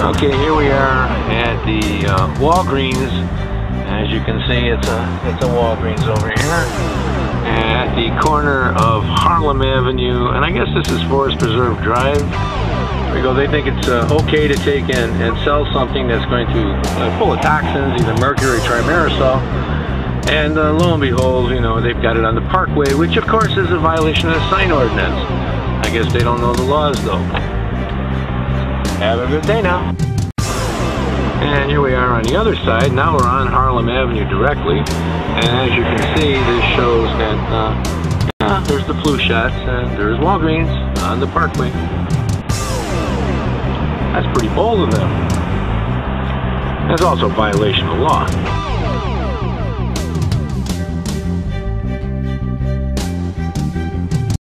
Okay, here we are at the Walgreens. As you can see, it's a Walgreens over here at the corner of Harlem Avenue, and I guess this is Forest Preserve Drive. There we go. They think it's okay to take and sell something that's going to full of toxins, either mercury or trimerisol. And lo and behold, you know, they've got it on the Parkway, which of course is a violation of the sign ordinance. I guess they don't know the laws though. Have a good day now. And here we are on the other side. Now we're on Harlem Avenue directly. And as you can see, this shows that there's the flu shots and there's Walgreens on the Parkway. That's pretty bold of them. That's also a violation of law.